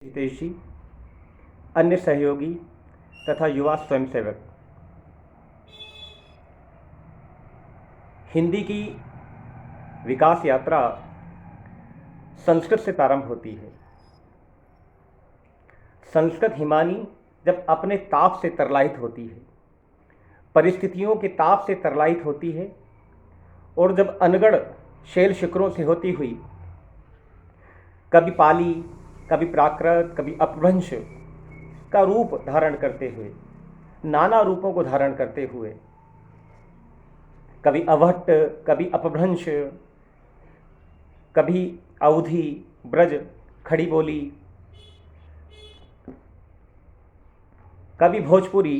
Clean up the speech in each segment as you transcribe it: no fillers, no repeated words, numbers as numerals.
हितेश जी, अन्य सहयोगी तथा युवा स्वयंसेवक। हिंदी की विकास यात्रा संस्कृत से प्रारंभ होती है। संस्कृत हिमानी जब अपने ताप से तरलाहित होती है, परिस्थितियों के ताप से तरलाहित होती है, और जब अनगढ़ शैल शिखरों से होती हुई कभी पाली, कभी प्राकृत, कभी अपभ्रंश का रूप धारण करते हुए, नाना रूपों को धारण करते हुए, कभी अवहट्ट, कभी अपभ्रंश, कभी अवधी, ब्रज, खड़ी बोली, कभी भोजपुरी,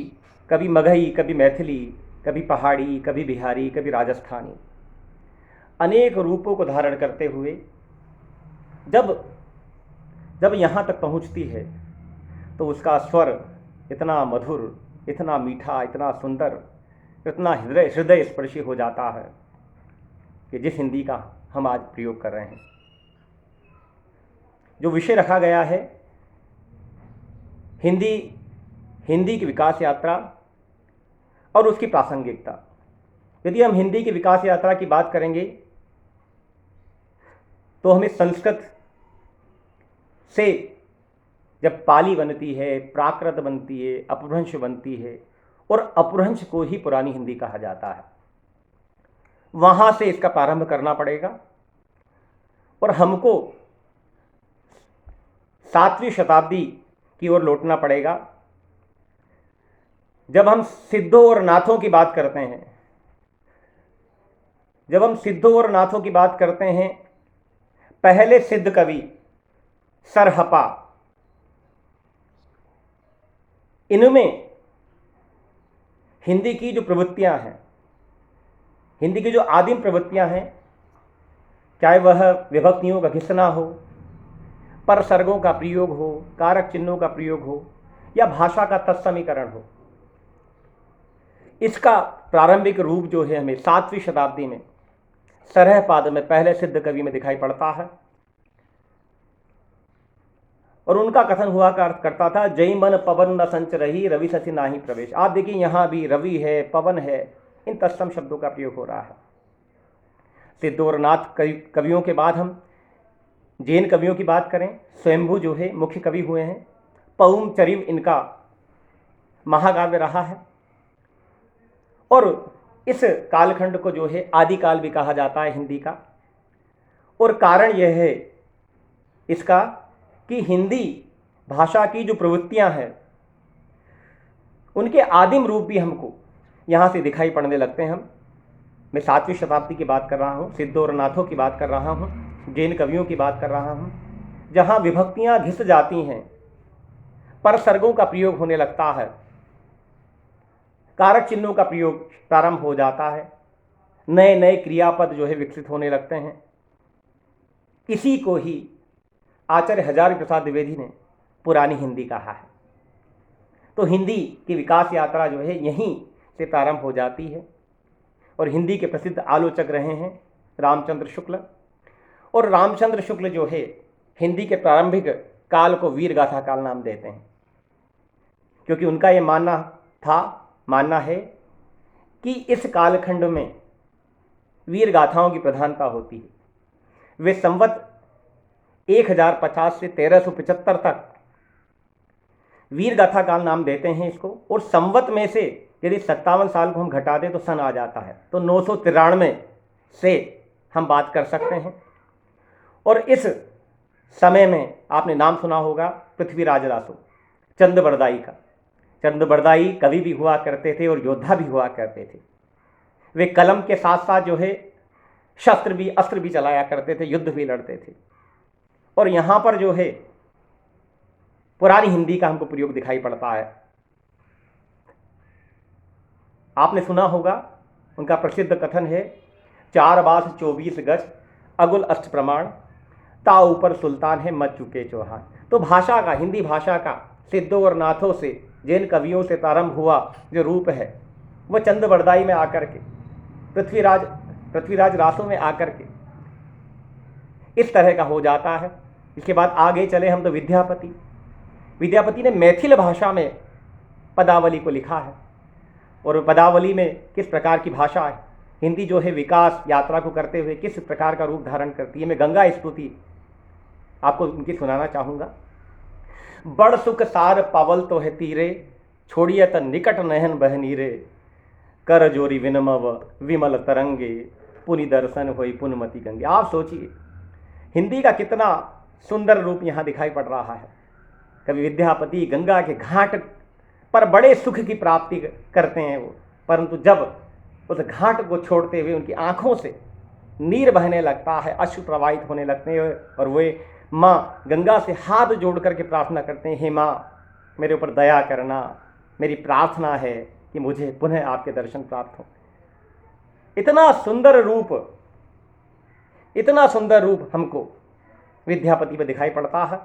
कभी मगही, कभी मैथिली, कभी पहाड़ी, कभी बिहारी, कभी राजस्थानी, अनेक रूपों को धारण करते हुए जब यहाँ तक पहुँचती है तो उसका स्वर इतना मधुर, इतना मीठा, इतना सुंदर, इतना हृदय स्पर्शी हो जाता है कि जिस हिंदी का हम आज प्रयोग कर रहे हैं, जो विषय रखा गया है, हिंदी की विकास यात्रा और उसकी प्रासंगिकता। यदि हम हिंदी की विकास यात्रा की बात करेंगे तो हमें संस्कृत से जब पाली बनती है, प्राकृत बनती है, अपभ्रंश बनती है, और अपभ्रंश को ही पुरानी हिंदी कहा जाता है, वहाँ से इसका प्रारंभ करना पड़ेगा और हमको 7वीं शताब्दी की ओर लौटना पड़ेगा। जब हम सिद्धों और नाथों की बात करते हैं, पहले सिद्ध कवि सरहपा, इनमें हिंदी की जो प्रवृत्तियां हैं, हिंदी की जो आदिम प्रवृत्तियां हैं, चाहे वह विभक्तियों का घिसना हो, परसर्गों का प्रयोग हो, कारक चिन्हों का प्रयोग हो, या भाषा का तत्समीकरण हो, इसका प्रारंभिक रूप जो है हमें 7वीं शताब्दी में सरहपाद में पहले सिद्ध कवि में दिखाई पड़ता है। और उनका कथन हुआ करता था, जय मन पवन न संचरही, रवि ससी नाही प्रवेश। आप देखिए, यहाँ भी रवि है, पवन है, इन तत्सम शब्दों का प्रयोग हो रहा है। सिद्ध और नाथ कवियों के बाद हम जैन कवियों की बात करें, स्वयंभू जो है मुख्य कवि हुए हैं। पौम चरिव इनका महाकाव्य रहा है, और इस कालखंड को जो है आदिकाल भी कहा जाता है हिंदी का। और कारण यह है इसका कि हिंदी भाषा की जो प्रवृत्तियां हैं, उनके आदिम रूप भी हमको यहाँ से दिखाई पड़ने लगते हैं। मैं 7वीं शताब्दी की बात कर रहा हूँ, सिद्धों और नाथों की बात कर रहा हूँ, जैन कवियों की बात कर रहा हूँ, जहाँ विभक्तियाँ घिस जाती हैं, परसर्गों का प्रयोग होने लगता है, कारक चिन्हों का प्रयोग प्रारंभ हो जाता है, नए नए क्रियापद जो है विकसित होने लगते हैं। इसी को ही आचार्य हजारी प्रसाद द्विवेदी ने पुरानी हिंदी कहा है। तो हिंदी की विकास यात्रा जो है यहीं से प्रारंभ हो जाती है। और हिंदी के प्रसिद्ध आलोचक रहे हैं रामचंद्र शुक्ल। और रामचंद्र शुक्ल जो है हिंदी के प्रारंभिक काल को वीरगाथा काल नाम देते हैं, क्योंकि उनका ये मानना है कि इस कालखंड में वीर गाथाओं की प्रधानता होती है। वे संवत 1050 से 1375 तक वीर गाथा काल नाम देते हैं इसको। और संवत में से यदि 57 साल को हम घटा दें तो सन आ जाता है, तो 993 से हम बात कर सकते हैं। और इस समय में आपने नाम सुना होगा पृथ्वीराज रासो, चंद बरदाई कवि भी हुआ करते थे और योद्धा भी हुआ करते थे। वे कलम के साथ साथ जो है अस्त्र भी चलाया करते थे, युद्ध भी लड़ते थे। और यहाँ पर जो है पुरानी हिंदी का हमको प्रयोग दिखाई पड़ता है। आपने सुना होगा उनका प्रसिद्ध कथन है, 4 बास 24 गज, अगुल अष्ट प्रमाण, ता ऊपर सुल्तान है मच चुके चौहान। तो भाषा का, हिंदी भाषा का सिद्धों और नाथों से, जैन कवियों से प्रारंभ हुआ जो रूप है, वह चंद बरदाई में आकर के, पृथ्वीराज रासों में आकर के इस तरह का हो जाता है इसके बाद आगे चले हम तो विद्यापति। विद्यापति ने मैथिल भाषा में पदावली को लिखा है, और पदावली में किस प्रकार की भाषा है, हिंदी जो है विकास यात्रा को करते हुए किस प्रकार का रूप धारण करती है। मैं गंगा स्तुति आपको उनकी सुनाना चाहूँगा। बड़ सुख सार पवल तो है तीरे, छोड़िए त निकट नहन बहनीरे, कर जोरी विनमव विमल तरंगे, पुनि दर्शन होई पुनमति गंगे। आप सोचिए हिंदी का कितना सुंदर रूप यहाँ दिखाई पड़ रहा है। कवि विद्यापति गंगा के घाट पर बड़े सुख की प्राप्ति करते हैं वो, परंतु जब उस घाट को छोड़ते हुए उनकी आंखों से नीर बहने लगता है, अश्रु प्रवाहित होने लगते हैं, और वे माँ गंगा से हाथ जोड़ करके प्रार्थना करते हैं, हे माँ मेरे ऊपर दया करना, मेरी प्रार्थना है कि मुझे पुनः आपके दर्शन प्राप्त हो। इतना सुंदर रूप हमको विद्यापति में दिखाई पड़ता है।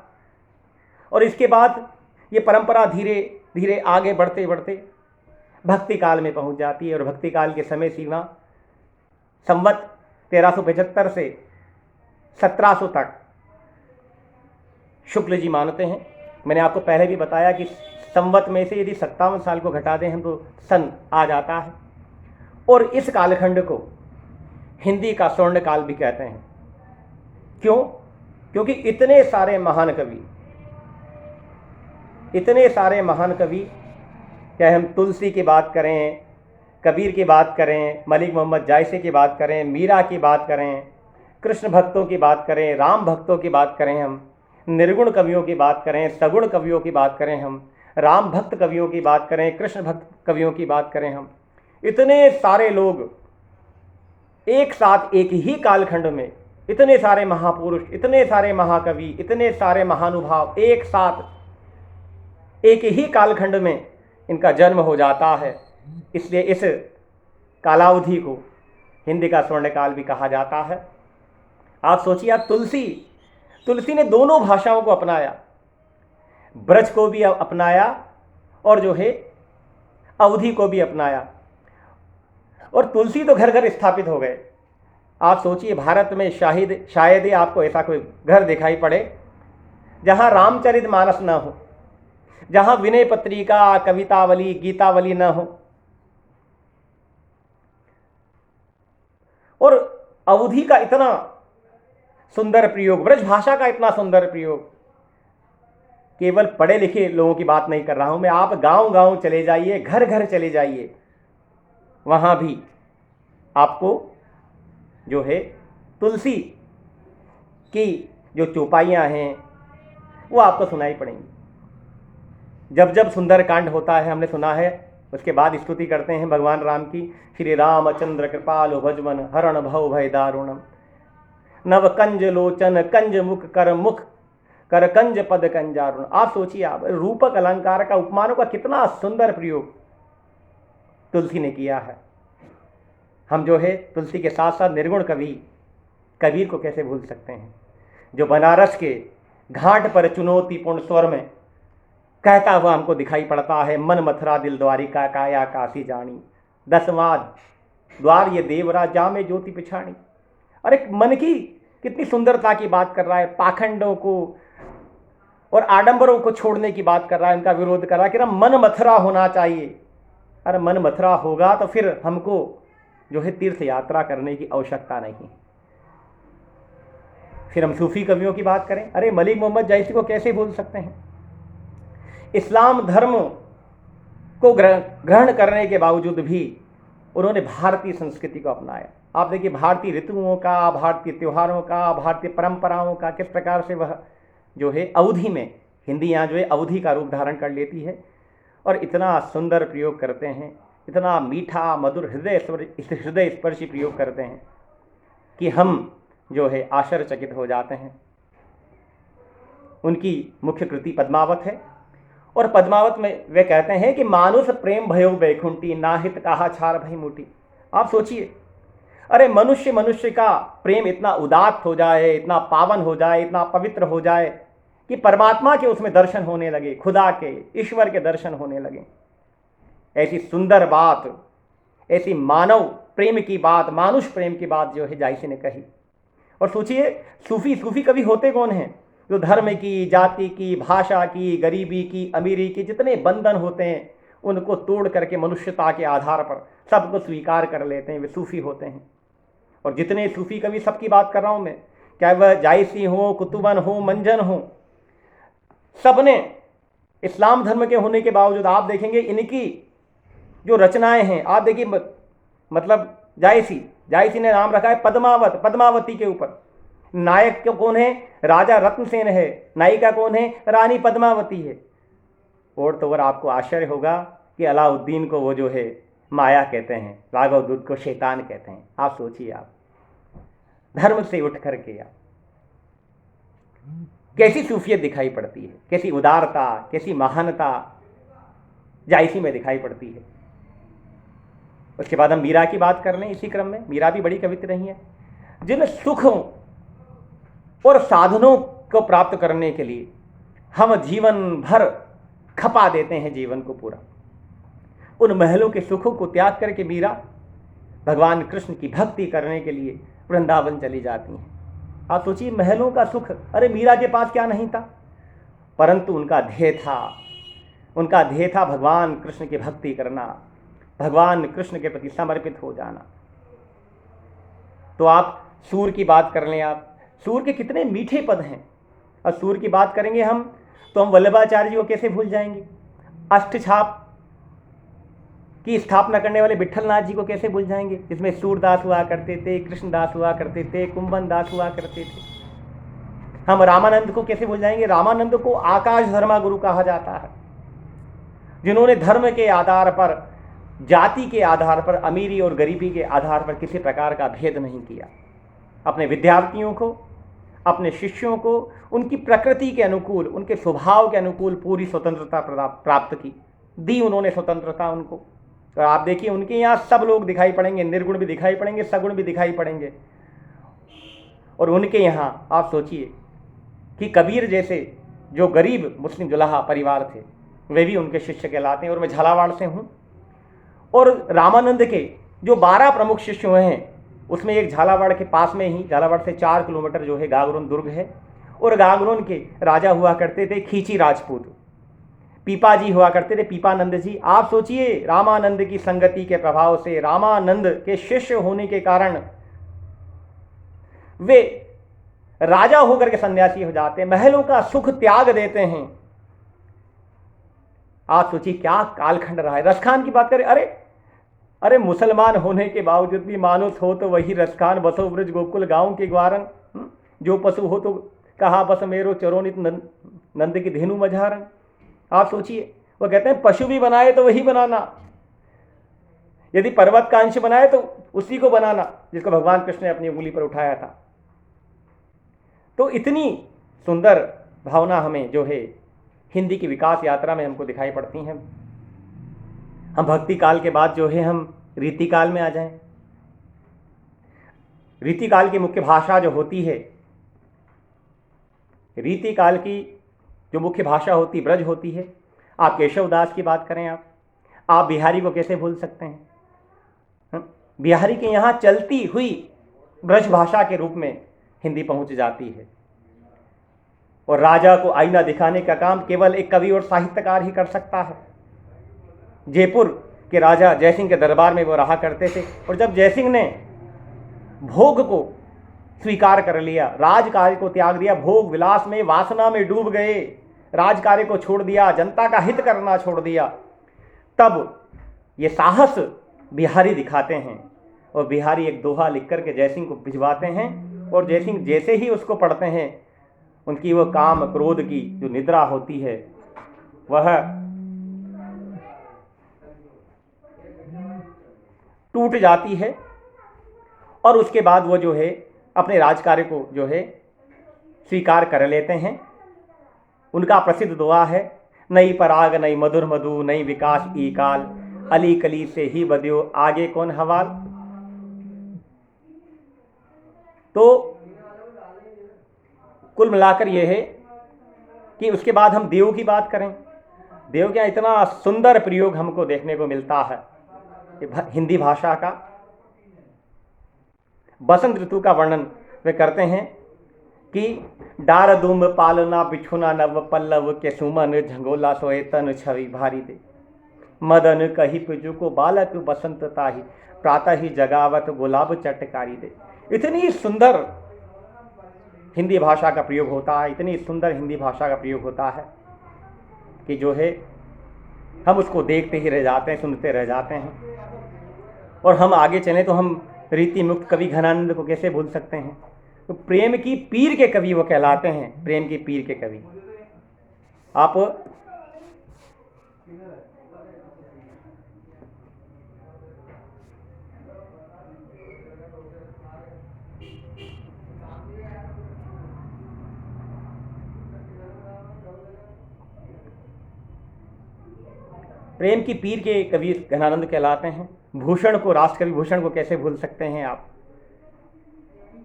और इसके बाद ये परंपरा धीरे धीरे आगे बढ़ते बढ़ते भक्ति काल में पहुंच जाती है, और भक्ति काल के समय सीमा संवत 1375 से 1700 तक शुक्ल जी मानते हैं। मैंने आपको पहले भी बताया कि संवत में से यदि 57 साल को घटा दें हम तो सन आ जाता है, और इस कालखंड को हिंदी का स्वर्ण काल भी कहते हैं। क्यों? क्योंकि इतने सारे महान कवि, चाहे हम तुलसी की बात करें, कबीर की बात करें, मलिक मोहम्मद जायसी की बात करें, मीरा की बात करें, कृष्ण भक्तों की बात करें, राम भक्तों की बात करें, हम निर्गुण कवियों की बात करें, सगुण कवियों की बात करें, हम राम भक्त कवियों की बात करें, कृष्ण भक्त कवियों की बात करें, हम इतने सारे लोग एक साथ एक ही कालखंड में, इतने सारे महापुरुष, इतने सारे महाकवि, इतने सारे महानुभाव एक साथ एक ही कालखंड में इनका जन्म हो जाता है। इसलिए इस कालावधि को हिंदी का स्वर्णकाल भी कहा जाता है। आप सोचिए, आप तुलसी ने दोनों भाषाओं को अपनाया, ब्रज को भी अपनाया और जो है अवधि को भी अपनाया, और तुलसी तो घर घर स्थापित हो गए। आप सोचिए भारत में शायद ही आपको ऐसा कोई घर दिखाई पड़े जहां रामचरितमानस न हो, जहां विनय पत्रिका, कवितावली, गीतावली न हो। और अवधि का इतना सुंदर प्रयोग, ब्रज भाषा का इतना सुंदर प्रयोग, केवल पढ़े लिखे लोगों की बात नहीं कर रहा हूं मैं। आप गांव गांव चले जाइए, घर घर चले जाइए, वहां भी आपको जो है तुलसी की जो चौपाइयां हैं वो आपको सुनाई पड़ेंगी। जब जब सुंदरकांड होता है, हमने सुना है, उसके बाद स्तुति करते हैं भगवान राम की, श्री रामचंद्र कृपालु भजवन हरण भव भय दारुणम, नव कंज लोचन कंज मुख कर कंज पद कंजारुण। आप सोचिए, आप रूपक अलंकार का, उपमानों का कितना सुंदर प्रयोग तुलसी ने किया है। हम जो है तुलसी के साथ साथ निर्गुण कबीर को कैसे भूल सकते हैं, जो बनारस के घाट पर चुनौतीपूर्ण स्वर में कहता हुआ हमको दिखाई पड़ता है, मन मथुरा दिल द्वारिका काया काशी जानी, 10वां द्वार ये देवरा जामे ज्योति पिछाणी। अरे मन की कितनी सुंदरता की बात कर रहा है, पाखंडों को और आडंबरों को छोड़ने की बात कर रहा है, उनका विरोध कर रहा है कि ना मन मथुरा होना चाहिए। अरे मन मथुरा होगा तो फिर हमको जो है तीर्थ यात्रा करने की आवश्यकता नहीं। फिर हम सूफी कवियों की बात करें, अरे मलिक मोहम्मद जायसी को कैसे भूल सकते हैं। इस्लाम धर्म को ग्रहण करने के बावजूद भी उन्होंने भारतीय संस्कृति को अपनाया। आप देखिए भारतीय ऋतुओं का, भारतीय त्योहारों का, भारतीय परंपराओं का किस प्रकार से वह जो है अवधि में, हिंदी यहाँ जो है अवधि का रूप धारण कर लेती है, और इतना सुंदर प्रयोग करते हैं, इतना मीठा मधुर हृदय स्पर्शी प्रयोग करते हैं कि हम जो है आश्चर्यचकित हो जाते हैं। उनकी मुख्य कृति पद्मावत है, और पद्मावत में वे कहते हैं कि मानुष प्रेम भयो बैकुंठी, नाहित कहा छार भई मुटी। आप सोचिए, अरे मनुष्य का प्रेम इतना उदात्त हो जाए, इतना पावन हो जाए, इतना पवित्र हो जाए कि परमात्मा के उसमें दर्शन होने लगे, खुदा के, ईश्वर के दर्शन होने लगे। ऐसी सुंदर बात, ऐसी मानव प्रेम की बात, मानुष प्रेम की बात जो है जायसी ने कही। और सोचिए सूफी कवि होते कौन हैं? जो धर्म की, जाति की, भाषा की, गरीबी की, अमीरी की जितने बंधन होते हैं उनको तोड़ करके मनुष्यता के आधार पर सबको स्वीकार कर लेते हैं, वे सूफी होते हैं। और जितने सूफी कवि, सबकी बात कर रहा हूं मैं, चाहे वह जायसी हो, कुतुबन हो, मंजन हो, सबने इस्लाम धर्म के होने के बावजूद आप देखेंगे इनकी जो रचनाएं हैं, आप देखिए, मतलब जायसी ने नाम रखा है पद्मावती के ऊपर। नायक कौन है? राजा रत्नसेन है। नायिका कौन है? रानी पद्मावती है। और तो और आपको आश्चर्य होगा कि अलाउद्दीन को वो जो है माया कहते हैं, राघव दूत को शैतान कहते हैं। आप सोचिए, आप धर्म से उठ करके आप कैसी सूफियत दिखाई पड़ती है, कैसी उदारता, कैसी महानता जायसी में दिखाई पड़ती है। उसके बाद हम मीरा की बात कर लें इसी क्रम में। मीरा भी बड़ी कवित्री रही है, जिन सुखों और साधनों को प्राप्त करने के लिए हम जीवन भर खपा देते हैं जीवन को पूरा, उन महलों के सुखों को त्याग करके मीरा भगवान कृष्ण की भक्ति करने के लिए वृंदावन चली जाती हैं। आप सोचिए, महलों का सुख, अरे मीरा के पास क्या नहीं था, परंतु उनका ध्येय था भगवान कृष्ण की भक्ति करना, भगवान कृष्ण के प्रति समर्पित हो जाना। तो आप सूर की बात कर लें, आप सूर के कितने मीठे पद हैं। और सूर की बात करेंगे हम तो हम वल्लभाचार्य जी को कैसे भूल जाएंगे, अष्टछाप की स्थापना करने वाले विट्ठलनाथ जी को कैसे भूल जाएंगे, जिसमें सूरदास हुआ करते थे, कृष्णदास हुआ करते थे, कुंभन दास हुआ करते थे। हम रामानंद को कैसे भूल जाएंगे। रामानंद को आकाश धर्मा गुरु कहा जाता है, जिन्होंने धर्म के आधार पर, जाति के आधार पर, अमीरी और गरीबी के आधार पर किसी प्रकार का भेद नहीं किया। अपने विद्यार्थियों को, अपने शिष्यों को उनकी प्रकृति के अनुकूल, उनके स्वभाव के अनुकूल पूरी स्वतंत्रता प्राप्त की, दी उन्होंने स्वतंत्रता उनको। तो आप देखिए, उनके यहाँ सब लोग दिखाई पड़ेंगे, निर्गुण भी दिखाई पड़ेंगे, सगुण भी दिखाई पड़ेंगे। और उनके यहाँ आप सोचिए कि कबीर जैसे जो गरीब मुस्लिम जुलाहा परिवार थे, वे भी उनके शिष्य कहलाते हैं। और मैं झालावाड़ से हूँ, और रामानंद के जो 12 प्रमुख शिष्य हुए हैं, उसमें एक झालावाड़ के पास में ही, झालावाड़ से 4 किलोमीटर जो है गागरोन दुर्ग है, और गागरोन के राजा हुआ करते थे खींची राजपूत, पीपा जी हुआ करते थे, पीपानंद जी। आप सोचिए, रामानंद की संगति के प्रभाव से, रामानंद के शिष्य होने के कारण वे राजा होकर के सन्यासी हो जाते हैं, महलों का सुख त्याग देते हैं। आप सोचिए क्या कालखंड रहा है। रसखान की बात करें, अरे मुसलमान होने के बावजूद भी मानुस हो तो वही रसखान, बसो ब्रज गोकुल गांव के ग्वारन, जो पशु हो तो कहा बस मेरो चरोनित नंद की धेनु मझारन। आप सोचिए, वो कहते हैं पशु भी बनाए तो वही बनाना, यदि पर्वत का अंश बनाए तो उसी को बनाना जिसको भगवान कृष्ण ने अपनी उंगली पर उठाया था। तो इतनी सुंदर भावना हमें जो है हिंदी की विकास यात्रा में हमको दिखाई पड़ती हैं। हम भक्ति काल के बाद जो है हम रीति काल में आ जाएं। रीति काल की मुख्य भाषा जो होती है, रीति काल की जो मुख्य भाषा होती, ब्रज होती है। आप केशवदास की बात करें, आप बिहारी को कैसे भूल सकते हैं। बिहारी के यहाँ चलती हुई ब्रज भाषा के रूप में हिंदी पहुंच जाती है। और राजा को आईना दिखाने का काम केवल एक कवि और साहित्यकार ही कर सकता है। जयपुर के राजा जयसिंह के दरबार में वो रहा करते थे, और जब जयसिंह ने भोग को स्वीकार कर लिया, राजकार्य को त्याग दिया, भोग विलास में, वासना में डूब गए, राजकार्य को छोड़ दिया, जनता का हित करना छोड़ दिया, तब ये साहस बिहारी दिखाते हैं। और बिहारी एक दोहा लिख करके जयसिंह को भिजवाते हैं, और जयसिंह जैसे ही उसको पढ़ते हैं, उनकी वो काम क्रोध की जो निद्रा होती है वह टूट जाती है। और उसके बाद वो जो है अपने राजकार्य को जो है स्वीकार कर लेते हैं। उनका प्रसिद्ध दुआ है, नई पराग नई मधुर मधु, नई विकास ई काल, अली कली से ही बदियो आगे कौन हवाल। तो कुल मिलाकर यह है कि उसके बाद हम देव की बात करें। देव का इतना सुंदर प्रयोग हमको देखने को मिलता है हिंदी भाषा का। बसंत ऋतु का वर्णन वे करते हैं कि डार दुम पालना बिछुना नव पल्लव के सुमन झंगोला सोए तन छवि भारी दे। मदन कही पिजु को बालक बसंत ताही प्रातः ही जगावत गुलाब चटकारी दे। इतनी सुंदर हिंदी भाषा का प्रयोग होता है, इतनी सुंदर हिंदी भाषा का प्रयोग होता है कि जो है हम उसको देखते ही रह जाते हैं, सुनते रह जाते हैं। और हम आगे चलें तो हम रीति मुक्त कवि घनानंद को कैसे भूल सकते हैं। तो प्रेम की पीर के कवि वो कहलाते हैं, प्रेम की पीर के कवि। आप प्रेम की पीर के कवि घनानंद कहलाते हैं। भूषण को, राष्ट्रकवि भूषण को कैसे भूल सकते हैं आप।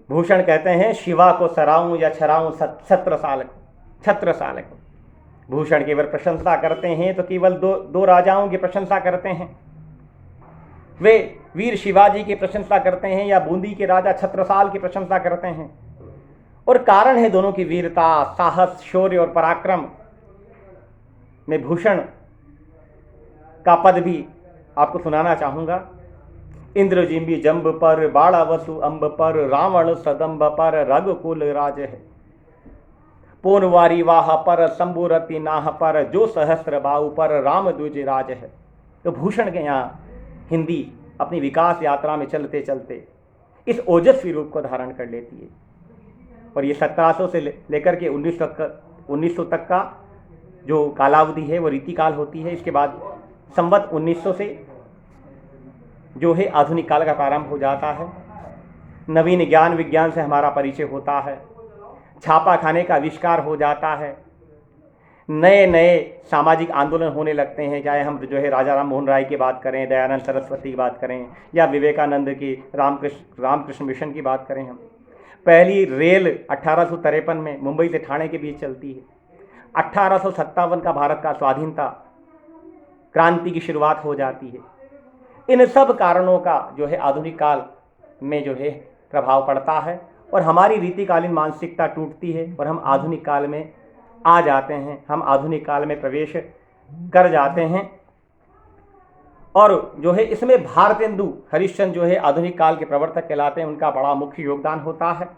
भूषण कहते हैं शिवा को सराऊं या छराऊं छत्रसाल को। भूषण केवल प्रशंसा करते हैं तो केवल दो राजाओं की प्रशंसा करते हैं। वे वीर शिवाजी की प्रशंसा करते हैं या बूंदी के राजा छत्रसाल की प्रशंसा करते हैं। और कारण है दोनों की वीरता, साहस, शौर्य और पराक्रम में भूषण का पद भी आपको सुनाना चाहूँगा। इंद्रजिम्बी जंब पर, बाड़ावसु अंब पर, रावण सदंब पर, रघुकुल राज है। पोनवारी वाह पर, शंभुरति नाह पर, जो सहस्त्र बाहु पर, राम द्विज राज है। तो भूषण के यहाँ हिंदी अपनी विकास यात्रा में चलते चलते इस ओजस्वी रूप को धारण कर लेती है। और ये 1700 से लेकर के 1900 तक का जो कालावधि है वो रीतिकाल होती है। इसके बाद संवत 1900 से जो है आधुनिक काल का प्रारंभ हो जाता है। नवीन ज्ञान विज्ञान से हमारा परिचय होता है। छापा खाने का आविष्कार हो जाता है। नए नए सामाजिक आंदोलन होने लगते हैं, चाहे हम जो है राजा राम मोहन राय की बात करें, दयानंद सरस्वती की बात करें, या विवेकानंद की रामकृष्ण मिशन की बात करें। हम पहली रेल 1853 में मुंबई से ठाणे के बीच चलती है। 1857 का भारत का स्वाधीनता क्रांति की शुरुआत हो जाती है। इन सब कारणों का जो है आधुनिक काल में जो है प्रभाव पड़ता है और हमारी रीतिकालीन मानसिकता टूटती है और हम आधुनिक काल में आ जाते हैं, हम आधुनिक काल में प्रवेश कर जाते हैं। और जो है इसमें भारतेंदु हरिश्चंद्र जो है आधुनिक काल के प्रवर्तक कहलाते हैं। उनका बड़ा मुख्य योगदान होता है,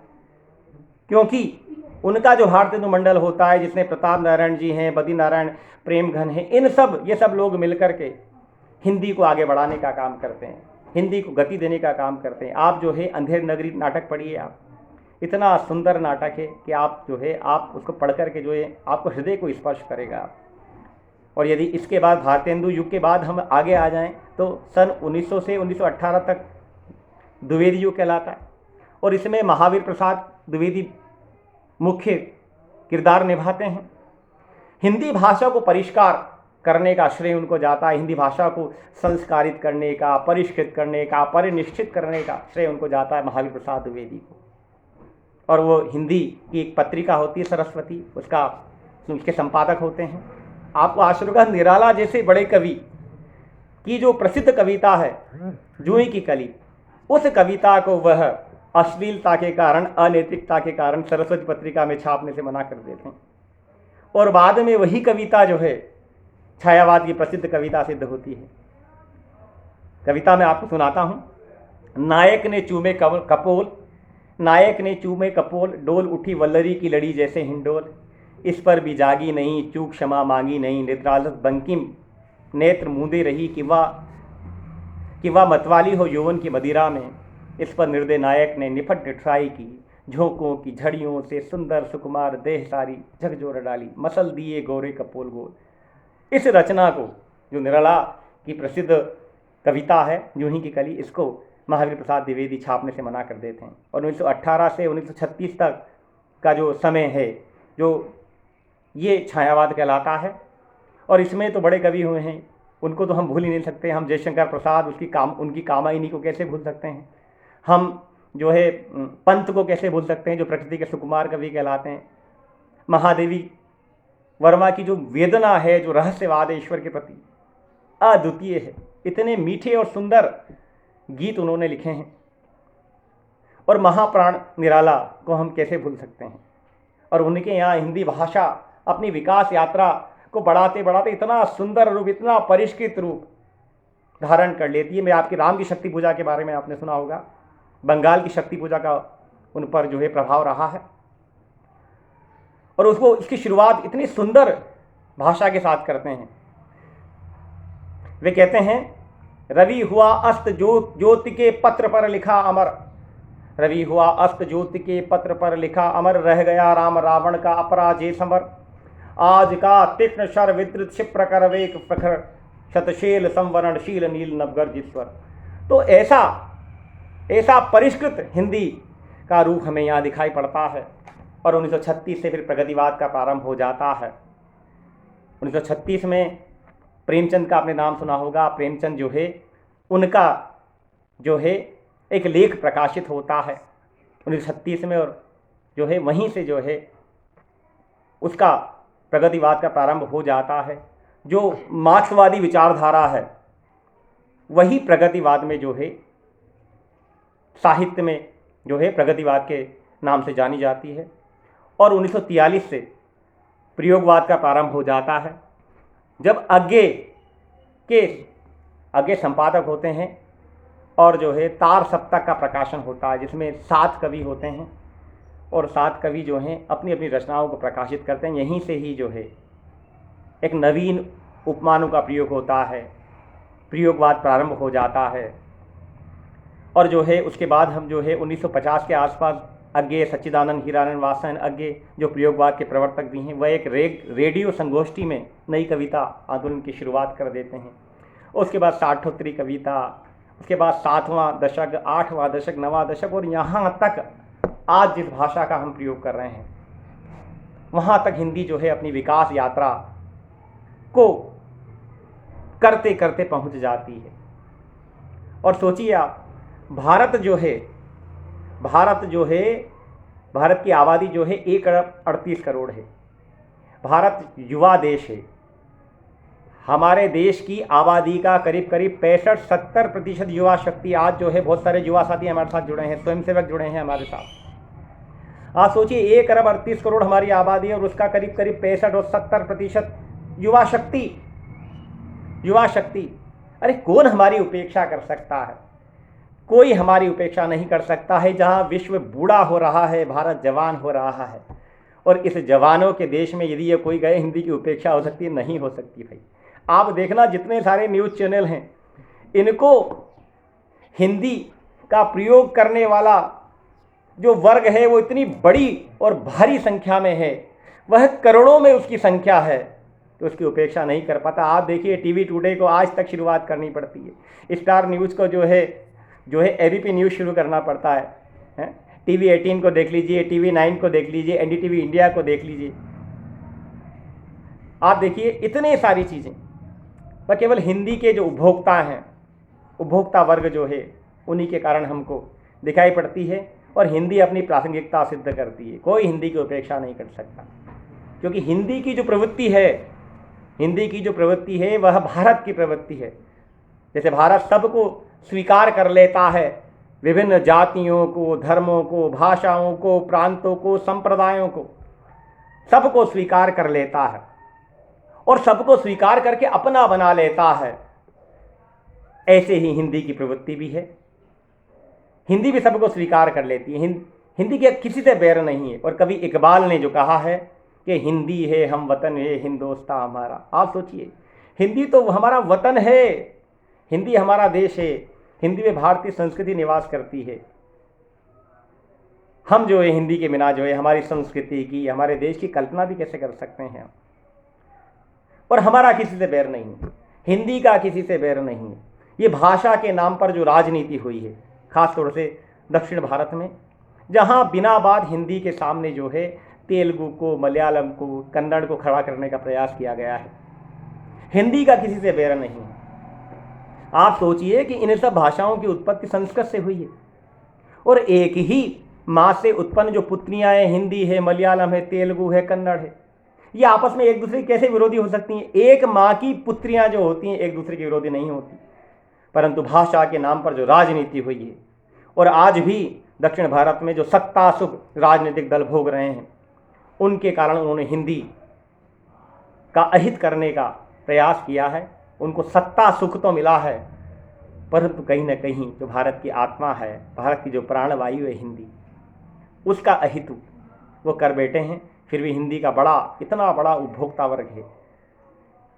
क्योंकि उनका जो भारतेंदु मंडल होता है जिसमें प्रताप नारायण जी हैं, बद्री नारायण प्रेमघन हैं, ये सब लोग मिलकर के हिंदी को आगे बढ़ाने का काम करते हैं, हिंदी को गति देने का काम करते हैं। आप जो है अंधेर नगरी नाटक पढ़िए, आप इतना सुंदर नाटक है कि आप जो है आप उसको पढ़ करके जो है आपको हृदय को स्पर्श करेगा। और यदि इसके बाद भारतेंदु युग के बाद हम आगे आ जाएं तो सन 1900 से 1918 तक द्विवेदी युग कहलाता है और इसमें महावीर प्रसाद द्विवेदी मुख्य किरदार निभाते हैं। हिंदी भाषा को परिष्कार करने का श्रेय उनको जाता है। हिंदी भाषा को संस्कारित करने का, परिष्कृत करने का, परिनिश्चित करने का श्रेय उनको जाता है महावीर प्रसाद द्विवेदी को। और वो हिंदी की एक पत्रिका होती है सरस्वती, उसके संपादक होते हैं। आपको आश्चर्य होगा, निराला जैसे बड़े कवि की जो प्रसिद्ध कविता है जूही की कली, उस कविता को वह अश्लीलता के कारण, अनैतिकता के कारण सरस्वती पत्रिका में छापने से मना कर देते हैं। और बाद में वही कविता जो है छायावाद की प्रसिद्ध कविता सिद्ध होती है। कविता मैं आपको सुनाता हूँ। नायक ने चूमे कपोल, नायक ने चूमे कपोल, डोल उठी वल्लरी की लड़ी जैसे हिंडोल। इस पर भी जागी नहीं, चूक क्षमा मांगी नहीं, निद्रालस बंकिम नेत्र मूंदे रही कि वह मतवाली हो यौवन की मदिरा में। इस पर निर्दय नायक ने निफट निठराई की, झोंकों की झड़ियों से सुंदर सुकुमार देह सारी झकझोर डाली, मसल दिए गोरे कपोल गोल। इस रचना को, जो निराला की प्रसिद्ध कविता है जूही की कली, इसको महावीर प्रसाद द्विवेदी छापने से मना कर देते हैं। और 1918 से 1936 तक का जो समय है, जो ये छायावाद कहलाता है। और इसमें तो बड़े कवि हुए हैं, उनको तो हम भूल ही नहीं सकते। हम जयशंकर प्रसाद उनकी कामायनी को कैसे भूल सकते हैं। हम जो है पंत को कैसे भूल सकते हैं, जो प्रकृति के सुकुमार कवि कहलाते हैं। महादेवी वर्मा की जो वेदना है, जो रहस्यवाद है ईश्वर के प्रति, अद्वितीय है। इतने मीठे और सुंदर गीत उन्होंने लिखे हैं। और महाप्राण निराला को हम कैसे भूल सकते हैं। और उनके यहाँ हिंदी भाषा अपनी विकास यात्रा को बढ़ाते बढ़ाते इतना सुंदर रूप, इतना परिष्कृत रूप धारण कर लेती है। मैं आपकी राम की शक्ति पूजा के बारे में आपने सुना होगा, बंगाल की शक्ति पूजा का उन पर जो है प्रभाव रहा है, और उसको इसकी शुरुआत इतनी सुंदर भाषा के साथ करते हैं। वे कहते हैं, रवि हुआ अस्त ज्योति के पत्र पर लिखा अमर, रवि हुआ अस्त ज्योति के पत्र पर लिखा अमर, रह गया राम रावण का अपराजय समर, आज का तीक्ष्ण शर विद्रुत क्षिप्र कर वेग प्रखर, शतशेल संवरणशील नील नवगर्जिस्वर। तो ऐसा परिष्कृत हिंदी का रूप हमें यहाँ दिखाई पड़ता है। और 1936 से फिर प्रगतिवाद का प्रारंभ हो जाता है। 1936 में प्रेमचंद का आपने नाम सुना होगा। प्रेमचंद जो है, उनका जो है एक लेख प्रकाशित होता है 1936 में, और जो है वहीं से जो है उसका प्रगतिवाद का प्रारंभ हो जाता है। जो मार्क्सवादी विचारधारा है वही प्रगतिवाद में जो है साहित्य में जो है प्रगतिवाद के नाम से जानी जाती है। और 1943 से प्रयोगवाद का प्रारंभ हो जाता है, जब आगे संपादक होते हैं और जो है तार सप्तक का प्रकाशन होता है, जिसमें 7 कवि होते हैं और 7 कवि जो हैं अपनी अपनी रचनाओं को प्रकाशित करते हैं। यहीं से ही जो है एक नवीन उपमानों का प्रयोग होता है, प्रयोगवाद प्रारंभ हो जाता है। और जो है उसके बाद हम जो है 1950 के आसपास अज्ञे सच्चिदानंद हीरानंद वात्स्यायन अज्ञे जो प्रयोगवाद के प्रवर्तक भी हैं, वह एक रेडियो संगोष्ठी में नई कविता आंदोलन की शुरुआत कर देते हैं। उसके बाद साठोत्तरी कविता, उसके बाद 7वां दशक, 8वां दशक, 9वां दशक, और यहाँ तक आज जिस भाषा का हम प्रयोग कर रहे हैं वहाँ तक हिंदी जो है अपनी विकास यात्रा को करते करते पहुँच जाती है। और सोचिए आप, भारत की आबादी जो है 1 अरब 38 करोड़ है। भारत युवा देश है। हमारे देश की आबादी का करीब 65-70% युवा शक्ति आज जो है, बहुत सारे युवा साथी हमारे साथ जुड़े हैं, स्वयंसेवक जुड़े हैं हमारे साथ। आज सोचिए 1 अरब 38 करोड़ हमारी आबादी है और उसका करीब 65 और 70% युवा शक्ति। अरे कौन हमारी उपेक्षा कर सकता है? कोई हमारी उपेक्षा नहीं कर सकता है। जहां विश्व बूढ़ा हो रहा है, भारत जवान हो रहा है। और इस जवानों के देश में यदि ये कोई गए, हिंदी की उपेक्षा हो सकती है? नहीं हो सकती भाई। आप देखना, जितने सारे न्यूज़ चैनल हैं, इनको हिंदी का प्रयोग करने वाला जो वर्ग है वो इतनी बड़ी और भारी संख्या में है, वह करोड़ों में उसकी संख्या है, तो उसकी उपेक्षा नहीं कर पाता। आप देखिए, टीवी टुडे को आज तक शुरुआत करनी पड़ती है, स्टार न्यूज़ को जो है एबीपी न्यूज़ शुरू करना पड़ता है, टीवी 18 को देख लीजिए, टीवी 9 को देख लीजिए, एनडीटीवी इंडिया को देख लीजिए। आप देखिए इतने सारी चीज़ें, पर केवल हिंदी के जो उपभोक्ता हैं, उपभोक्ता वर्ग जो है, उन्हीं के कारण हमको दिखाई पड़ती है। और हिंदी अपनी प्रासंगिकता सिद्ध करती है। कोई हिंदी की उपेक्षा नहीं कर सकता, क्योंकि हिंदी की जो प्रवृत्ति है वह भारत की प्रवृत्ति है। जैसे भारत सबको स्वीकार कर लेता है, विभिन्न जातियों को, धर्मों को, भाषाओं को, प्रांतों को, संप्रदायों को, सबको स्वीकार कर लेता है और सबको स्वीकार करके अपना बना लेता है। ऐसे ही हिंदी की प्रवृत्ति भी है। हिंदी भी सबको स्वीकार कर लेती है। हिंदी के किसी से बैर नहीं है। और कवि इकबाल ने जो कहा है कि हिंदी है हम वतन है, हिंदोस्तां हमारा। आप सोचिए, हिंदी तो हमारा वतन है, हिंदी हमारा देश है, हिंदी में भारतीय संस्कृति निवास करती है। हम जो है हिंदी के बिना जो है हमारी संस्कृति की, हमारे देश की कल्पना भी कैसे कर सकते हैं? और हमारा किसी से बैर नहीं है, हिंदी का किसी से बैर नहीं है। ये भाषा के नाम पर जो राजनीति हुई है, खास तौर से दक्षिण भारत में, जहां बिना बात हिंदी के सामने जो है तेलुगु को, मलयालम को, कन्नड़ को खड़ा करने का प्रयास किया गया है। हिंदी का किसी से बैर नहीं है। आप सोचिए कि इन सब भाषाओं की उत्पत्ति संस्कृत से हुई है, और एक ही माँ से उत्पन्न जो पुत्रियां हैं, हिंदी है, मलयालम है, तेलुगु है, कन्नड़ है, ये आपस में एक दूसरे की कैसे विरोधी हो सकती हैं? एक माँ की पुत्रियां जो होती हैं एक दूसरे की विरोधी नहीं होती, परंतु भाषा के नाम पर जो राजनीति हुई है, और आज भी दक्षिण भारत में जो सत्ता सुख राजनीतिक दल भोग रहे हैं, उनके कारण उन्होंने हिंदी का अहित करने का प्रयास किया है। उनको सत्ता सुख तो मिला है, परंतु कहीं ना कहीं जो भारत की आत्मा है, भारत की जो प्राणवायु है हिंदी, उसका अहित वो कर बैठे हैं। फिर भी हिंदी का इतना बड़ा उपभोक्ता वर्ग है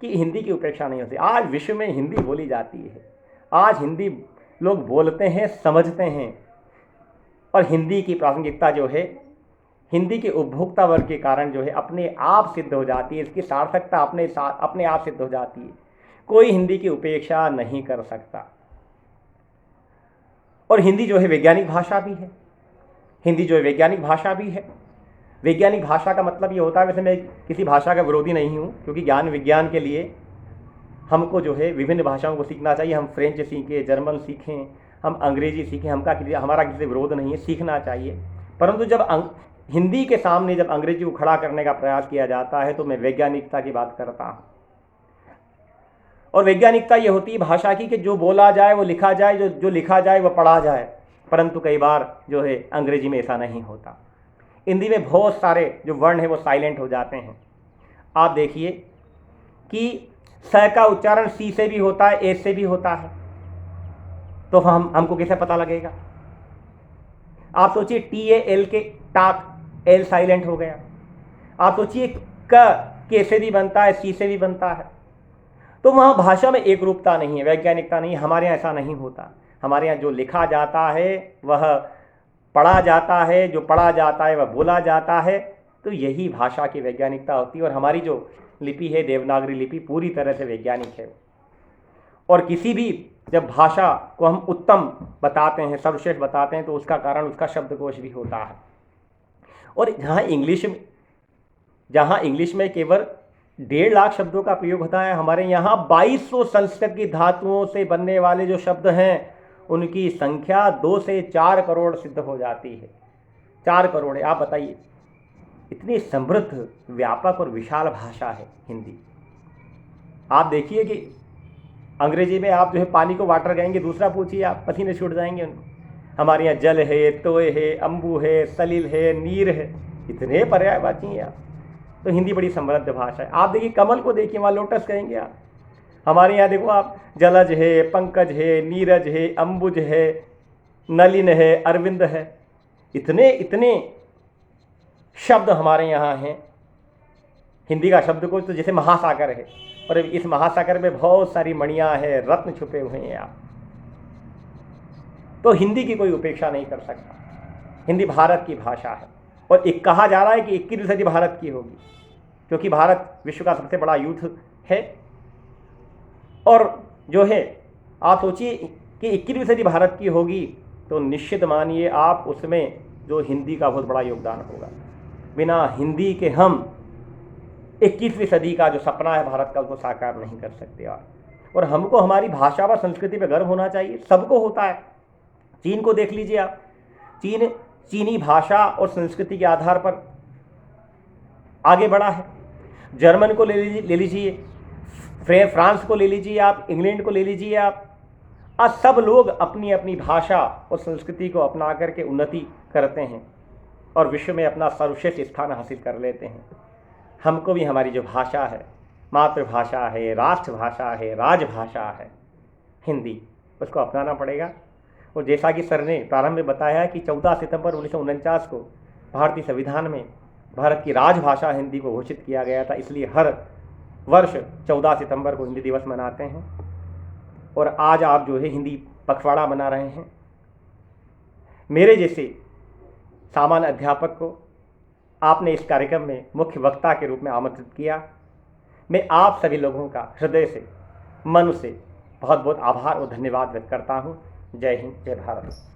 कि हिंदी की उपेक्षा नहीं होती। आज विश्व में हिंदी बोली जाती है, आज हिंदी लोग बोलते हैं, समझते हैं, और हिंदी की प्रासंगिकता जो है हिंदी के उपभोक्ता वर्ग के कारण जो है अपने आप सिद्ध हो जाती है। इसकी सार्थकता अपने आप सिद्ध हो जाती है। कोई हिंदी की उपेक्षा नहीं कर सकता। और हिंदी जो है वैज्ञानिक भाषा भी है। हिंदी जो है वैज्ञानिक भाषा भी है। वैज्ञानिक भाषा का मतलब ये होता है, वैसे मैं किसी भाषा का विरोधी नहीं हूँ, क्योंकि ज्ञान विज्ञान के लिए हमको जो है विभिन्न भाषाओं को सीखना चाहिए। हम फ्रेंच सीखें, जर्मन सीखें, हम अंग्रेजी सीखें, हमारा किसी से विरोध नहीं है, सीखना चाहिए। परंतु जब हिंदी के सामने जब अंग्रेजी को खड़ा करने का प्रयास किया जाता है तो मैं वैज्ञानिकता की बात करता हूँ। और वैज्ञानिकता ये होती है भाषा की कि जो बोला जाए वो लिखा जाए, जो लिखा जाए वो पढ़ा जाए। परंतु कई बार जो है अंग्रेजी में ऐसा नहीं होता। हिंदी में बहुत सारे जो वर्ण हैं वो साइलेंट हो जाते हैं। आप देखिए कि स का उच्चारण सी से भी होता है, ए से भी होता है, तो हमको कैसे पता लगेगा? आप सोचिए TAL के टाक, एल साइलेंट हो गया। आप सोचिए के से भी बनता है, सी से भी बनता है। तो वहाँ भाषा में एक रूपता नहीं है, वैज्ञानिकता नहीं है। हमारे यहाँ ऐसा नहीं होता। हमारे यहाँ जो लिखा जाता है वह पढ़ा जाता है, जो पढ़ा जाता है वह बोला जाता है। तो यही भाषा की वैज्ञानिकता होती है। और हमारी जो लिपि है, देवनागरी लिपि, पूरी तरह से वैज्ञानिक है। और किसी भी जब भाषा को हम उत्तम बताते हैं, सर्वश्रेष्ठ बताते हैं, तो उसका कारण उसका शब्दकोश भी होता है। और जहाँ इंग्लिश में केवल 1.5 लाख शब्दों का प्रयोग होता है, हमारे यहाँ 2200 संस्कृत की धातुओं से बनने वाले जो शब्द हैं उनकी संख्या 2 से 4 करोड़ सिद्ध हो जाती है। 4 करोड़ है। आप बताइए, इतनी समृद्ध, व्यापक और विशाल भाषा है हिंदी। आप देखिए कि अंग्रेजी में आप जो है पानी को वाटर कहेंगे, दूसरा पूछिए आप, पसीने छूट जाएंगे उनको। हमारे यहाँ जल है, तोय है, अम्बु है, सलिल है, नीर है, इतने पर्यायवाची हैं आप। तो हिंदी बड़ी समृद्ध भाषा है। आप देखिए कमल को देखिए, वहाँ लोटस कहेंगे आप। हमारे यहाँ देखो आप, जलज है, पंकज है, नीरज है, अम्बुज है, नलिन है, अरविंद है, इतने इतने शब्द हमारे यहाँ हैं। हिंदी का शब्दकोश तो जैसे महासागर है, और इस महासागर में बहुत सारी मणियाँ हैं, रत्न छुपे हुए हैं आप। तो हिंदी की कोई उपेक्षा नहीं कर सकता। हिंदी भारत की भाषा है। और एक कहा जा रहा है कि 21वीं सदी भारत की होगी, क्योंकि भारत विश्व का सबसे बड़ा यूथ है। और जो है आप सोचिए कि 21वीं सदी भारत की होगी, तो निश्चित मानिए आप उसमें जो हिंदी का बहुत बड़ा योगदान होगा। बिना हिंदी के हम 21वीं सदी का जो सपना है भारत का, उसको साकार नहीं कर सकते। और हमको हमारी भाषा व संस्कृति पे गर्व होना चाहिए। सबको होता है। चीन को देख लीजिए आप, चीनी भाषा और संस्कृति के आधार पर आगे बढ़ा है। जर्मन को ले लीजिए, फ्रांस को ले लीजिए आप, इंग्लैंड को ले लीजिए आप। आज सब लोग अपनी अपनी भाषा और संस्कृति को अपना करके उन्नति करते हैं और विश्व में अपना सर्वश्रेष्ठ स्थान हासिल कर लेते हैं। हमको भी हमारी जो भाषा है, मातृभाषा है, राष्ट्रभाषा है, राजभाषा है हिंदी, उसको अपनाना पड़ेगा। और जैसा कि सर ने प्रारंभ में बताया कि 14 सितंबर 1949 को भारतीय संविधान में भारत की राजभाषा हिंदी को घोषित किया गया था, इसलिए हर वर्ष 14 सितंबर को हिंदी दिवस मनाते हैं। और आज आप जो है हिंदी पखवाड़ा मना रहे हैं। मेरे जैसे सामान्य अध्यापक को आपने इस कार्यक्रम में मुख्य वक्ता के रूप में आमंत्रित किया। मैं आप सभी लोगों का हृदय से, मन से बहुत बहुत आभार और धन्यवाद व्यक्त करता हूँ। जय हिंद, जय भारत।